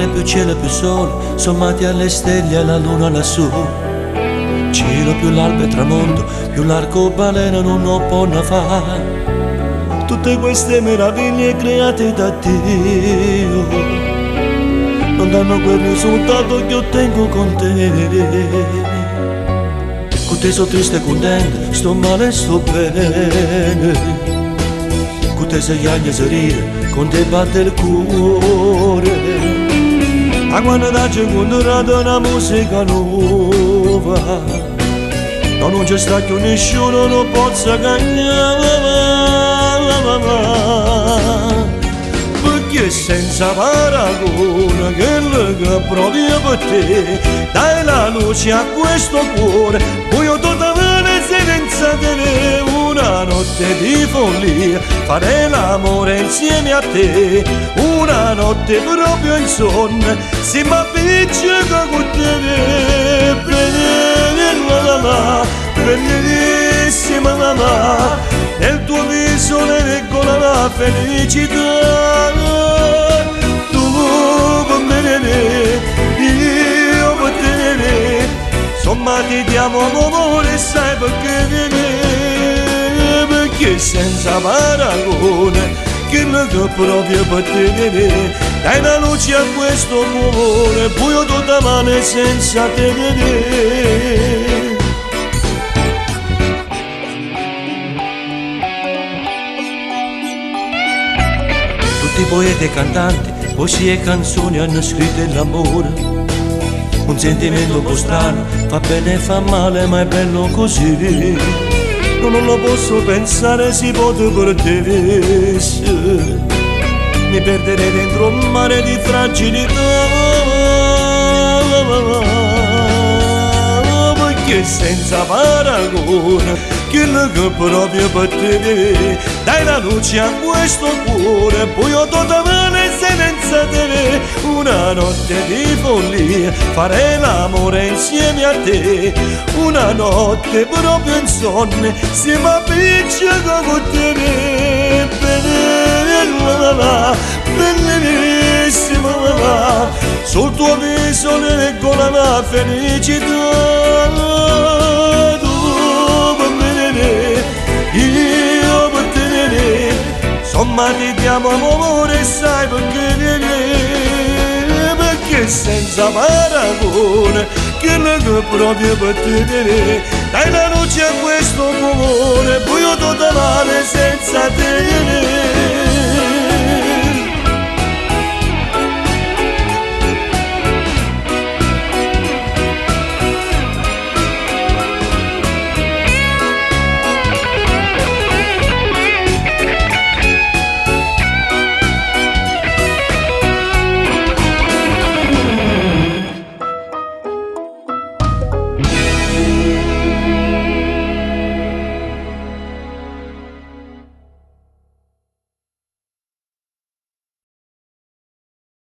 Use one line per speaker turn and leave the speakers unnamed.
più cielo più sole, sommati alle stelle e alla luna lassù. Cielo più l'alba e tramonto, più l'arcobaleno non lo può fare. Tutte queste meraviglie create da Dio non danno quel risultato che ottengo con te. Con te sto triste e contento, sto male e sto bene. Con te sei piagne e ride, con te batte il cuore. A quando c'è incontrato una musica nuova, no, non c'è stato più nessuno, non posso cagnare. Perché senza paragone, quello che proprio per te, dai la luce a questo cuore, voglio totalmente senza te. Una notte di follia, fare l'amore insieme a te, una notte proprio insonne, si mi appiccica con te. Bellissima mamma, nel tuo viso ne leggo la felicità. Tu per me, io per te, insomma ti amo amore, sai perché senza paragone, quello che proprio per te, dai la luce a questo cuore, buio tutta mano senza te. Tutti poeti e cantanti, poesie e canzoni hanno scritto l'amore. Un sentimento un po' strano, fa bene e fa male, ma è bello così. Non lo posso pensare, si può perdesse. Mi perderei dentro un mare di fragilità. Perché senza paragone, quello che proprio per te, dai la luce a questo cuore, buio totalmente senza te. Una notte di follia, fare l'amore insieme a te, una notte proprio insonne, si mi appiccica con te. Bellissima mamma, sul tuo viso ne leggo la felicità. Io per te, insomma ti amo amore, sai perché senza paragone, quello che proprio per te, dai la luce a questo cuore, buio totale senza te.